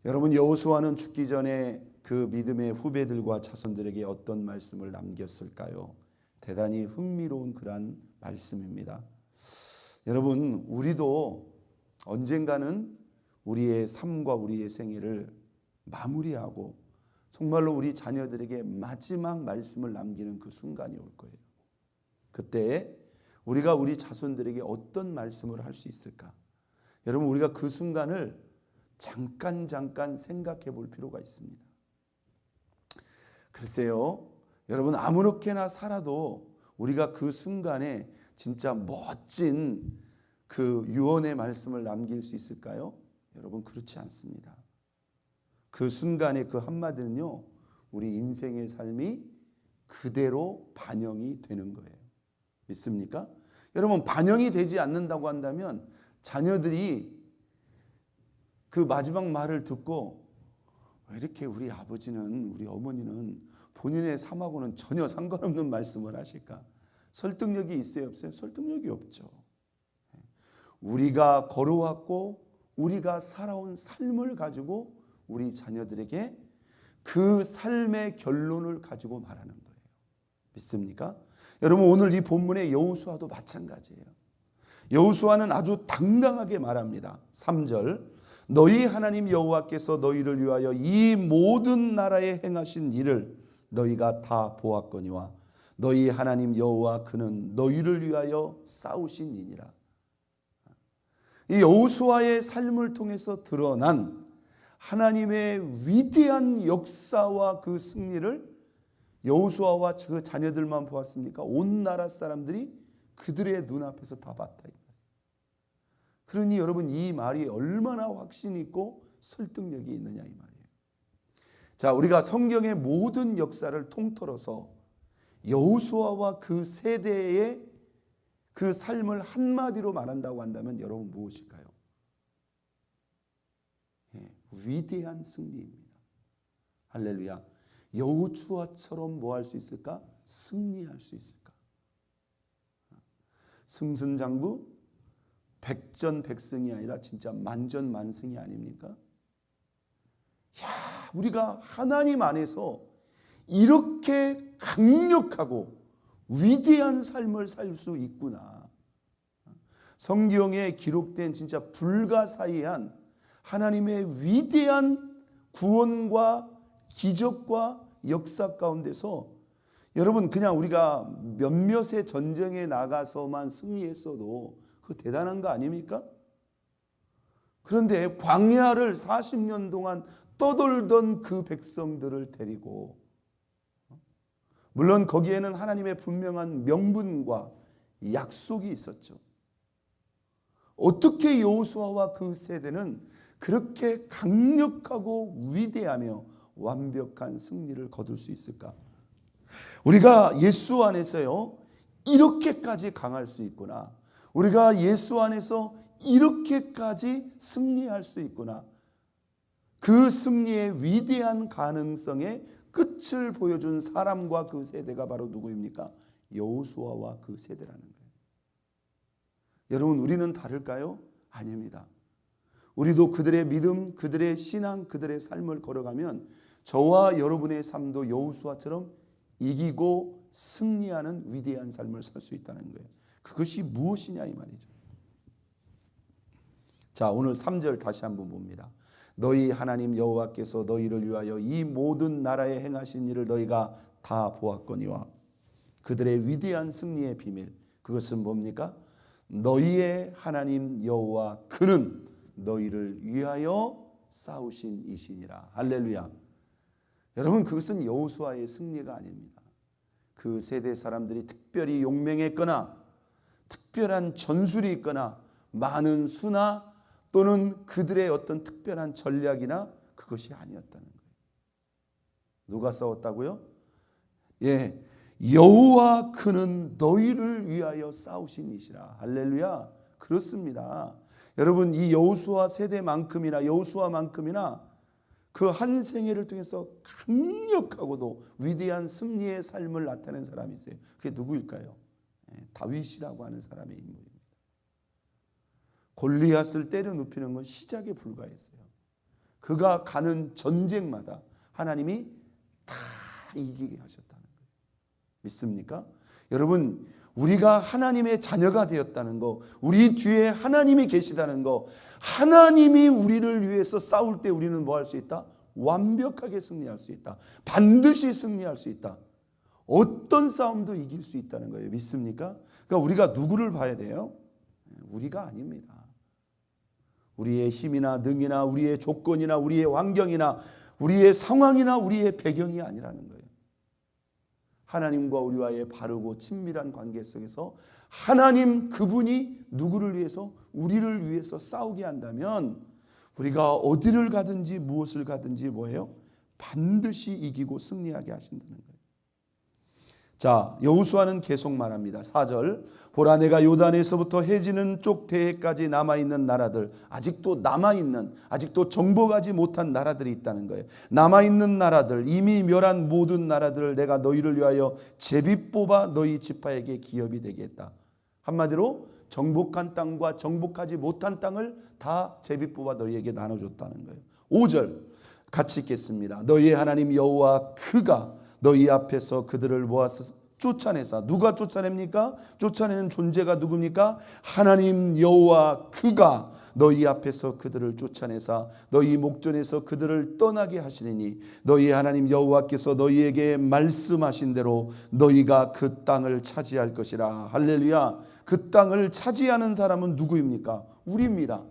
여러분, 여호수아는 죽기 전에 그 믿음의 후배들과 자손들에게 어떤 말씀을 남겼을까요? 대단히 흥미로운 그러한 말씀입니다. 여러분, 우리도 언젠가는 우리의 삶과 우리의 생애를 마무리하고 정말로 우리 자녀들에게 마지막 말씀을 남기는 그 순간이 올 거예요. 그때 우리가 우리 자손들에게 어떤 말씀을 할 수 있을까? 여러분, 우리가 그 순간을 잠깐 생각해 볼 필요가 있습니다. 글쎄요, 여러분, 아무렇게나 살아도 우리가 그 순간에 진짜 멋진 그 유언의 말씀을 남길 수 있을까요? 여러분, 그렇지 않습니다. 그 순간의 그 한마디는요, 우리 인생의 삶이 그대로 반영이 되는 거예요. 믿습니까? 여러분, 반영이 되지 않는다고 한다면 자녀들이 그 마지막 말을 듣고 왜 이렇게 우리 아버지는, 우리 어머니는 본인의 삶하고는 전혀 상관없는 말씀을 하실까? 설득력이 있어요, 없어요? 설득력이 없죠. 우리가 걸어왔고 우리가 살아온 삶을 가지고 우리 자녀들에게 그 삶의 결론을 가지고 말하는 거예요. 믿습니까? 여러분, 오늘 이 본문의 여호수아도 마찬가지예요. 여호수아는 아주 당당하게 말합니다. 3절, 너희 하나님 여호와께서 너희를 위하여 이 모든 나라에 행하신 일을 너희가 다 보았거니와 너희 하나님 여호와 그는 너희를 위하여 싸우신 이니라. 이 여호수아의 삶을 통해서 드러난 하나님의 위대한 역사와 그 승리를 여호수아와 그 자녀들만 보았습니까? 온 나라 사람들이 그들의 눈앞에서 다 봤다. 그러니 여러분, 이 말이 얼마나 확신 있고 설득력이 있느냐 이 말이에요. 자, 우리가 성경의 모든 역사를 통틀어서 여호수아와 그 세대의 그 삶을 한마디로 말한다고 한다면 여러분 무엇일까요? 위대한 승리입니다. 할렐루야. 여호수아처럼 뭐 할 수 있을까? 승리할 수 있을까? 승승장구 백전백승이 아니라 진짜 만전만승이 아닙니까? 야, 우리가 하나님 안에서 이렇게 강력하고 위대한 삶을 살 수 있구나. 성경에 기록된 진짜 불가사의한 하나님의 위대한 구원과 기적과 역사 가운데서 여러분, 그냥 우리가 몇몇의 전쟁에 나가서만 승리했어도 그 대단한 거 아닙니까? 그런데 광야를 40년 동안 떠돌던 그 백성들을 데리고, 물론 거기에는 하나님의 분명한 명분과 약속이 있었죠. 어떻게 여호수아와 그 세대는 그렇게 강력하고 위대하며 완벽한 승리를 거둘 수 있을까? 우리가 예수 안에서요, 이렇게까지 강할 수 있구나. 우리가 예수 안에서 이렇게까지 승리할 수 있구나. 그 승리의 위대한 가능성의 끝을 보여준 사람과 그 세대가 바로 누구입니까? 여호수아와 그 세대라는 거예요. 여러분, 우리는 다를까요? 아닙니다. 우리도 그들의 믿음, 그들의 신앙, 그들의 삶을 걸어가면 저와 여러분의 삶도 여호수아처럼 이기고 승리하는 위대한 삶을 살 수 있다는 거예요. 그것이 무엇이냐 이 말이죠. 자, 오늘 3절 다시 한번 봅니다. 너희 하나님 여호와께서 너희를 위하여 이 모든 나라에 행하신 일을 너희가 다 보았거니와 그들의 위대한 승리의 비밀, 그것은 뭡니까? 너희의 하나님 여호와 그는 너희를 위하여 싸우신 이시니라. 할렐루야. 여러분, 그것은 여호수아의 승리가 아닙니다. 그 세대 사람들이 특별히 용맹했거나 특별한 전술이 있거나 많은 수나 또는 그들의 어떤 특별한 전략이나 그것이 아니었다는 거예요. 누가 싸웠다고요? 예, 여호와 그는 너희를 위하여 싸우신 이시라. 할렐루야. 그렇습니다. 여러분, 이 여호수아 세대만큼이나 여호수아만큼이나 그 한 생애를 통해서 강력하고도 위대한 승리의 삶을 나타낸 사람이 있어요. 그게 누구일까요? 다윗이라고 하는 사람의 인물입니다. 골리앗을 때려 눕히는 건 시작에 불과했어요. 그가 가는 전쟁마다 하나님이 다 이기게 하셨다는 거예요. 믿습니까? 여러분, 우리가 하나님의 자녀가 되었다는 거, 우리 뒤에 하나님이 계시다는 거, 하나님이 우리를 위해서 싸울 때 우리는 뭐 할 수 있다? 완벽하게 승리할 수 있다. 반드시 승리할 수 있다. 어떤 싸움도 이길 수 있다는 거예요. 믿습니까? 그러니까 우리가 누구를 봐야 돼요? 우리가 아닙니다. 우리의 힘이나 능이나 우리의 조건이나 우리의 환경이나 우리의 상황이나 우리의 배경이 아니라는 거예요. 하나님과 우리와의 바르고 친밀한 관계 속에서 하나님 그분이 누구를 위해서? 우리를 위해서 싸우게 한다면 우리가 어디를 가든지 무엇을 가든지 뭐예요? 반드시 이기고 승리하게 하신다는 거예요. 자, 여호수아는 계속 말합니다. 4절, 보라 내가 요단에서부터 해지는 쪽 대해까지 남아있는 나라들, 아직도 남아있는, 아직도 정복하지 못한 나라들이 있다는 거예요. 남아있는 나라들, 이미 멸한 모든 나라들을 내가 너희를 위하여 제비 뽑아 너희 지파에게 기업이 되게 했다. 한마디로 정복한 땅과 정복하지 못한 땅을 다 제비 뽑아 너희에게 나눠줬다는 거예요. 5절 같이 읽겠습니다. 너희의 하나님 여호와 그가 너희 앞에서 그들을 모아서 쫓아내사. 누가 쫓아냅니까? 쫓아내는 존재가 누굽니까? 하나님 여호와 그가 너희 앞에서 그들을 쫓아내사 너희 목전에서 그들을 떠나게 하시리니 너희 하나님 여호와께서 너희에게 말씀하신 대로 너희가 그 땅을 차지할 것이라. 할렐루야. 그 땅을 차지하는 사람은 누구입니까? 우리입니다.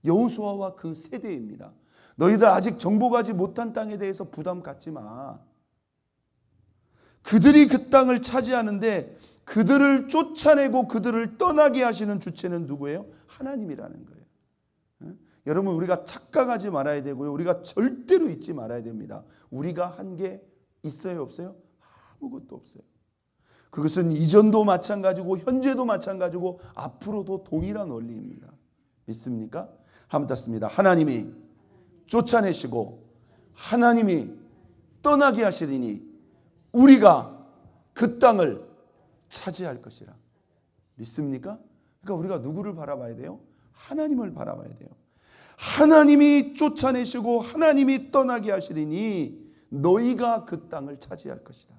여호수아와 그 세대입니다. 너희들 아직 정복하지 못한 땅에 대해서 부담 갖지 마. 그들이 그 땅을 차지하는데 그들을 쫓아내고 그들을 떠나게 하시는 주체는 누구예요? 하나님이라는 거예요. 여러분, 우리가 착각하지 말아야 되고요. 우리가 절대로 잊지 말아야 됩니다. 우리가 한 게 있어요, 없어요? 아무것도 없어요. 그것은 이전도 마찬가지고 현재도 마찬가지고 앞으로도 동일한 원리입니다. 믿습니까? 한번 땄습니다. 하나님이 쫓아내시고 하나님이 떠나게 하시리니 우리가 그 땅을 차지할 것이라. 믿습니까? 그러니까 우리가 누구를 바라봐야 돼요? 하나님을 바라봐야 돼요. 하나님이 쫓아내시고 하나님이 떠나게 하시리니 너희가 그 땅을 차지할 것이다.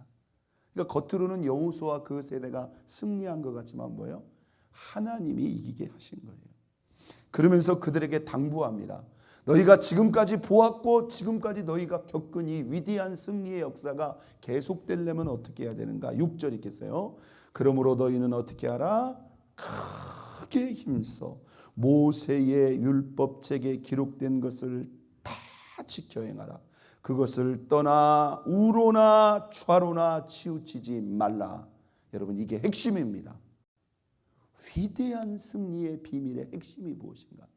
그러니까 겉으로는 여호수아 그 세대가 승리한 것 같지만 뭐예요? 하나님이 이기게 하신 거예요. 그러면서 그들에게 당부합니다. 너희가 지금까지 보았고 지금까지 너희가 겪은 이 위대한 승리의 역사가 계속되려면 어떻게 해야 되는가? 6절 있겠어요. 그러므로 너희는 어떻게 하라? 크게 힘써 모세의 율법책에 기록된 것을 다 지켜 행하라. 그것을 떠나 우로나 좌로나 치우치지 말라. 여러분, 이게 핵심입니다. 위대한 승리의 비밀의 핵심이 무엇인가?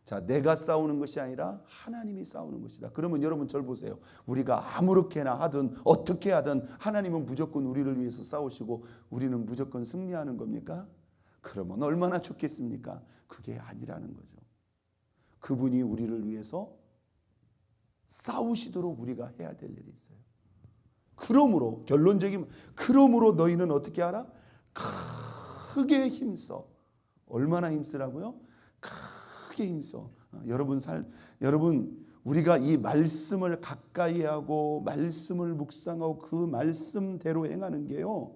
자, 내가 싸우는 것이 아니라 하나님이 싸우는 것이다. 그러면 여러분 절 보세요. 우리가 아무렇게나 하든 어떻게 하든 하나님은 무조건 우리를 위해서 싸우시고 우리는 무조건 승리하는 겁니까? 그러면 얼마나 좋겠습니까? 그게 아니라는 거죠. 그분이 우리를 위해서 싸우시도록 우리가 해야 될 일이 있어요. 그러므로 결론적인 그러므로 너희는 어떻게 하라? 크게 힘써. 얼마나 힘쓰라고요? 크게 힘써. 여러분 우리가 이 말씀을 가까이 하고 말씀을 묵상하고 그 말씀대로 행하는 게요,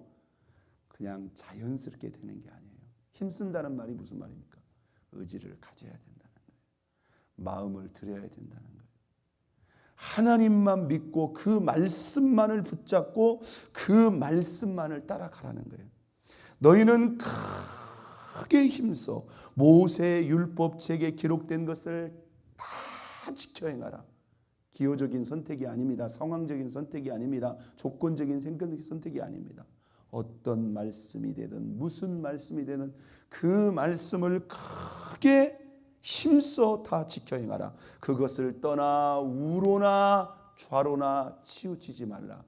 그냥 자연스럽게 되는 게 아니에요. 힘쓴다는 말이 무슨 말입니까? 의지를 가져야 된다는 거예요. 마음을 들여야 된다는 거예요. 하나님만 믿고 그 말씀만을 붙잡고 그 말씀만을 따라가라는 거예요. 너희는 크게 힘써 모세의 율법책에 기록된 것을 다 지켜 행하라. 기호적인 선택이 아닙니다. 상황적인 선택이 아닙니다. 조건적인 선택이 아닙니다. 어떤 말씀이 되든 무슨 말씀이 되든 그 말씀을 크게 힘써 다 지켜 행하라. 그것을 떠나 우로나 좌로나 치우치지 말라.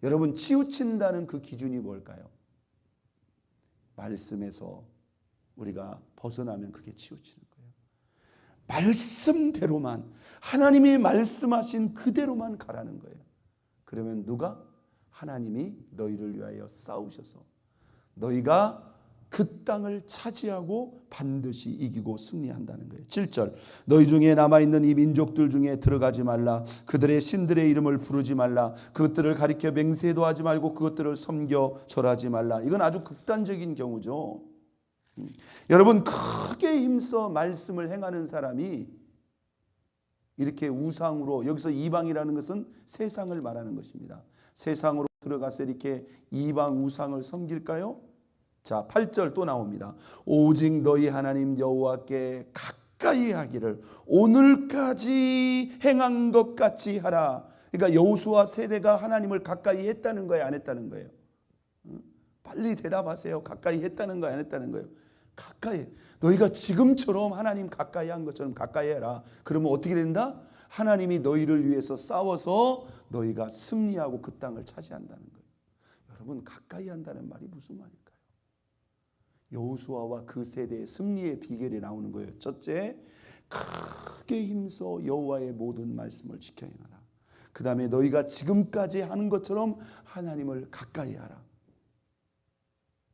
여러분, 치우친다는 그 기준이 뭘까요? 말씀에서 우리가 벗어나면 그게 치우치는 거예요. 말씀대로만, 하나님이 말씀하신 그대로만 가라는 거예요. 그러면 누가? 하나님이 너희를 위하여 싸우셔서 너희가 그 땅을 차지하고 반드시 이기고 승리한다는 거예요. 7절 너희 중에 남아있는 이 민족들 중에 들어가지 말라. 그들의 신들의 이름을 부르지 말라. 그것들을 가리켜 맹세도 하지 말고 그것들을 섬겨 절하지 말라. 이건 아주 극단적인 경우죠. 여러분, 크게 힘써 말씀을 행하는 사람이 이렇게 우상으로, 여기서 이방이라는 것은 세상을 말하는 것입니다. 세상으로 들어가서 이렇게 이방 우상을 섬길까요? 자, 8절 또 나옵니다. 오직 너희 하나님 여호와께 가까이 하기를 오늘까지 행한 것 같이 하라. 그러니까 여호수아 세대가 하나님을 가까이 했다는 거예요, 안 했다는 거예요? 빨리 대답하세요. 가까이 했다는 거예요, 안 했다는 거예요? 가까이. 너희가 지금처럼 하나님 가까이 한 것처럼 가까이 해라. 그러면 어떻게 된다? 하나님이 너희를 위해서 싸워서 너희가 승리하고 그 땅을 차지한다는 거예요. 여러분, 가까이 한다는 말이 무슨 말일까요? 여호수아와 그 세대의 승리의 비결이 나오는 거예요. 첫째, 크게 힘써 여호와의 모든 말씀을 지켜 행하라. 그 다음에 너희가 지금까지 하는 것처럼 하나님을 가까이 하라.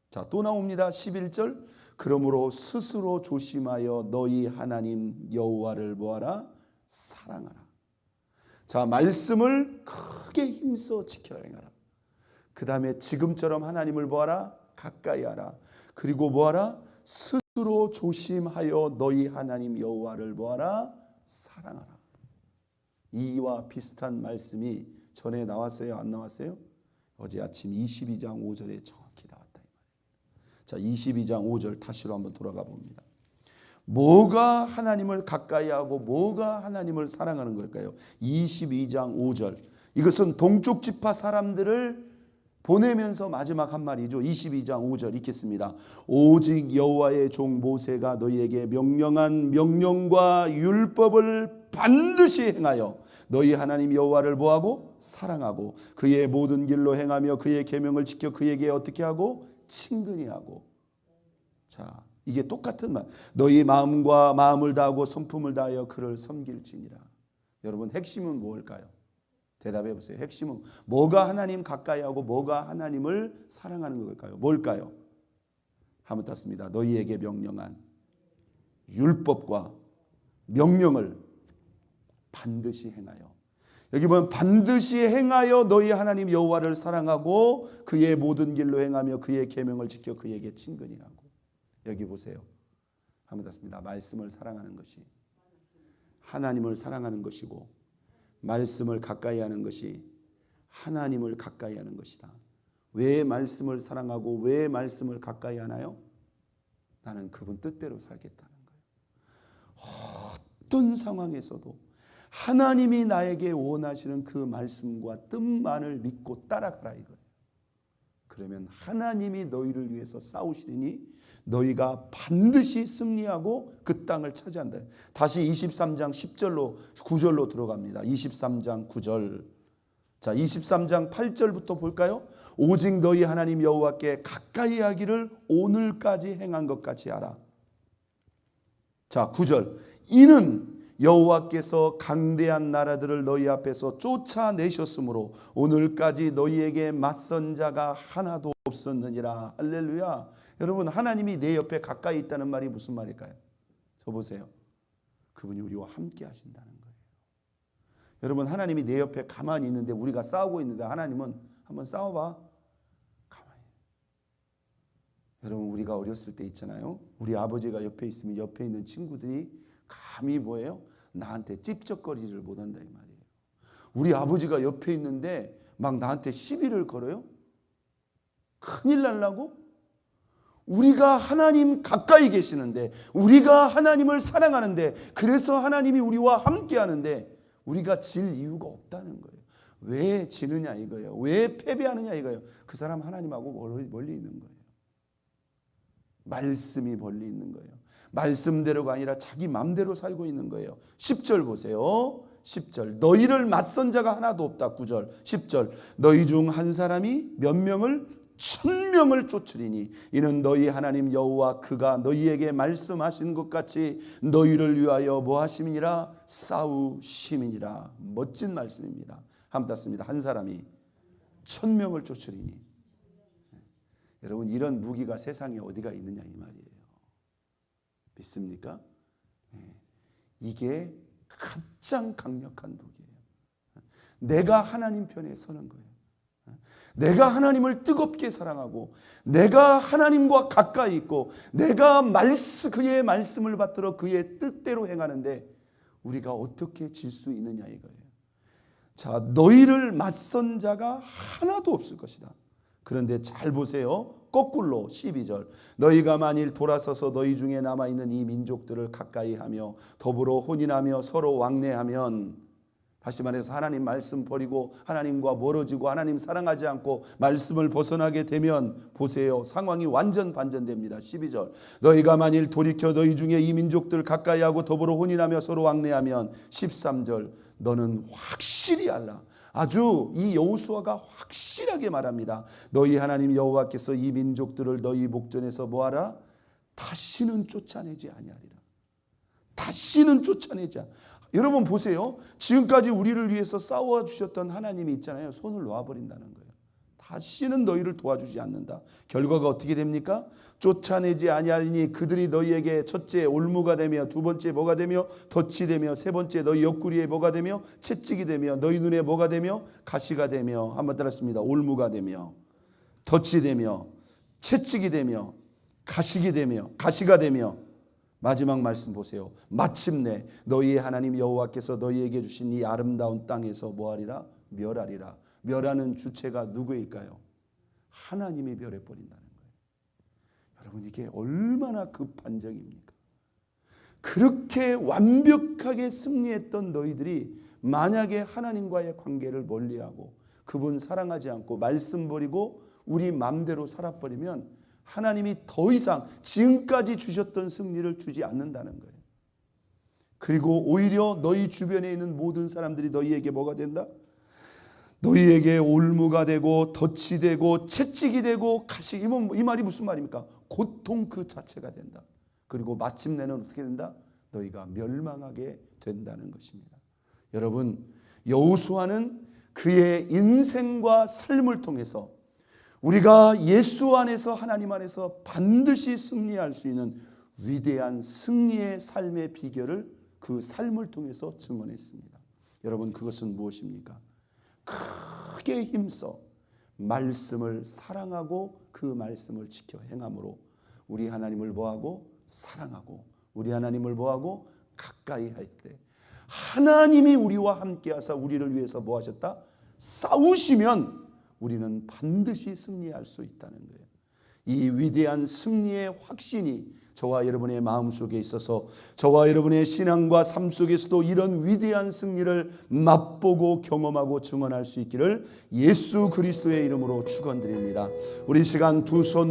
자, 또 나옵니다. 11절 그러므로 스스로 조심하여 너희 하나님 여호와를 뭐하라? 사랑하라. 자, 말씀을 크게 힘써 지켜 행하라. 그 다음에 지금처럼 하나님을 뭐하라? 가까이 하라. 그리고 뭐하라? 스스로 조심하여 너희 하나님 여호와를 뭐하라? 사랑하라. 이와 비슷한 말씀이 전에 나왔어요? 안 나왔어요? 어제 아침 22장 5절에 정확히 나왔다 이 말이에요. 자, 22장 5절 다시로 한번 돌아가 봅니다. 뭐가 하나님을 가까이 하고 뭐가 하나님을 사랑하는 걸까요? 22장 5절. 이것은 동쪽 지파 사람들을 보내면서 마지막 한 말이죠. 22장 5절 읽겠습니다. 오직 여호와의 종 모세가 너희에게 명령한 명령과 율법을 반드시 행하여 너희 하나님 여호와를 뭐하고? 사랑하고 그의 모든 길로 행하며 그의 계명을 지켜 그에게 어떻게 하고? 친근히 하고. 자, 이게 똑같은 말. 너희 마음과 마음을 다하고 성품을 다하여 그를 섬길지니라. 여러분, 핵심은 뭘까요? 대답해 보세요. 핵심은 뭐가 하나님 가까이 하고 뭐가 하나님을 사랑하는 걸까요? 뭘까요? 한번 땄습니다. 너희에게 명령한 율법과 명령을 반드시 행하여. 여기 보면 반드시 행하여 너희 하나님 여호와를 사랑하고 그의 모든 길로 행하며 그의 계명을 지켜 그에게 친근히 하고. 여기 보세요. 한번 땄습니다. 말씀을 사랑하는 것이 하나님을 사랑하는 것이고 말씀을 가까이 하는 것이 하나님을 가까이 하는 것이다. 왜 말씀을 사랑하고 왜 말씀을 가까이 하나요? 나는 그분 뜻대로 살겠다는 거예요. 어떤 상황에서도 하나님이 나에게 원하시는 그 말씀과 뜻만을 믿고 따라가라 이거예요. 그러면 하나님이 너희를 위해서 싸우시리니 너희가 반드시 승리하고 그 땅을 차지한다. 다시 23장 10절로 9절로 들어갑니다. 23장 9절. 자, 23장 8절부터 볼까요? 오직 너희 하나님 여호와께 가까이 하기를 오늘까지 행한 것 같이 하라. 자, 9절. 이는 여호와께서 강대한 나라들을 너희 앞에서 쫓아내셨으므로 오늘까지 너희에게 맞선 자가 하나도 없었느니라. 할렐루야. 여러분, 하나님이 내 옆에 가까이 있다는 말이 무슨 말일까요? 저 보세요. 그분이 우리와 함께 하신다는 거예요. 여러분, 하나님이 내 옆에 가만히 있는데 우리가 싸우고 있는데 하나님은 한번 싸워봐. 가만히. 여러분, 우리가 어렸을 때 있잖아요. 우리 아버지가 옆에 있으면 옆에 있는 친구들이 감히 뭐예요? 나한테 찝쩍거리지를 못한다 이 말이에요. 우리 아버지가 옆에 있는데 막 나한테 시비를 걸어요? 큰일 날라고? 우리가 하나님 가까이 계시는데 우리가 하나님을 사랑하는데 그래서 하나님이 우리와 함께 하는데 우리가 질 이유가 없다는 거예요. 왜 지느냐 이거예요. 왜 패배하느냐 이거예요. 그 사람 하나님하고 멀리 있는 거예요. 말씀이 멀리 있는 거예요. 말씀대로가 아니라 자기 마음대로 살고 있는 거예요. 10절 보세요. 10절. 너희를 맞선 자가 하나도 없다. 9절. 10절. 너희 중 한 사람이 몇 명을 1000명을 쫓으리니 이는 너희 하나님 여호와 그가 너희에게 말씀하신 것 같이 너희를 위하여 뭐 하심이니라? 싸우심이니라. 멋진 말씀입니다. 한번 땄습니다. 한 사람이 1000명을 쫓으리니. 여러분 이런 무기가 세상에 어디가 있느냐 이 말이에요. 믿습니까? 이게 가장 강력한 무기예요. 내가 하나님 편에 서는 거예요. 내가 하나님을 뜨겁게 사랑하고 내가 하나님과 가까이 있고 내가 그의 말씀을 받들어 그의 뜻대로 행하는데 우리가 어떻게 질 수 있느냐 이거예요. 자, 너희를 맞선 자가 하나도 없을 것이다. 그런데 잘 보세요. 거꾸로 12절 너희가 만일 돌아서서 너희 중에 남아있는 이 민족들을 가까이 하며 더불어 혼인하며 서로 왕래하면, 다시 말해서 하나님 말씀 버리고 하나님과 멀어지고 하나님 사랑하지 않고 말씀을 벗어나게 되면 보세요. 상황이 완전 반전됩니다. 12절 너희가 만일 돌이켜 너희 중에 이 민족들 가까이 하고 더불어 혼인하며 서로 왕래하면, 13절 너는 확실히 알라. 아주 이 여호수아가 확실하게 말합니다. 너희 하나님 여호와께서 이 민족들을 너희 목전에서 뭐하라? 다시는 쫓아내지 아니하리라. 다시는 쫓아내지 않. 여러분 보세요. 지금까지 우리를 위해서 싸워주셨던 하나님이 있잖아요. 손을 놓아버린다는 거예요. 다시는 너희를 도와주지 않는다. 결과가 어떻게 됩니까? 쫓아내지 아니하리니 그들이 너희에게 첫째 올무가 되며 두 번째 뭐가 되며 덫이 되며 세 번째 너희 옆구리에 뭐가 되며 채찍이 되며 너희 눈에 뭐가 되며 가시가 되며, 한번 따랐습니다. 올무가 되며 덫이 되며 채찍이 되며 가시가 되며 마지막 말씀 보세요. 마침내 너희의 하나님 여호와께서 너희에게 주신 이 아름다운 땅에서 뭐하리라? 멸하리라. 멸하는 주체가 누구일까요? 하나님이 멸해버린다는 거예요. 여러분 이게 얼마나 급한적입니까? 그렇게 완벽하게 승리했던 너희들이 만약에 하나님과의 관계를 멀리하고 그분 사랑하지 않고 말씀 버리고 우리 마음대로 살아버리면 하나님이 더 이상 지금까지 주셨던 승리를 주지 않는다는 거예요. 그리고 오히려 너희 주변에 있는 모든 사람들이 너희에게 뭐가 된다? 너희에게 올무가 되고 덫이 되고 채찍이 되고 가시. 이 말이 무슨 말입니까? 고통 그 자체가 된다. 그리고 마침내는 어떻게 된다? 너희가 멸망하게 된다는 것입니다. 여러분 여호수아는 그의 인생과 삶을 통해서 우리가 예수 안에서 하나님 안에서 반드시 승리할 수 있는 위대한 승리의 삶의 비결을 그 삶을 통해서 증언했습니다. 여러분 그것은 무엇입니까? 크게 힘써 말씀을 사랑하고 그 말씀을 지켜 행함으로 우리 하나님을 뭐하고? 사랑하고 우리 하나님을 뭐하고? 가까이 할 때 하나님이 우리와 함께 하사 우리를 위해서 뭐하셨다? 싸우시면 우리는 반드시 승리할 수 있다는 거예요. 이 위대한 승리의 확신이 저와 여러분의 마음속에 있어서 저와 여러분의 신앙과 삶 속에서도 이런 위대한 승리를 맛보고 경험하고 증언할 수 있기를 예수 그리스도의 이름으로 축원드립니다. 우리 시간 두 손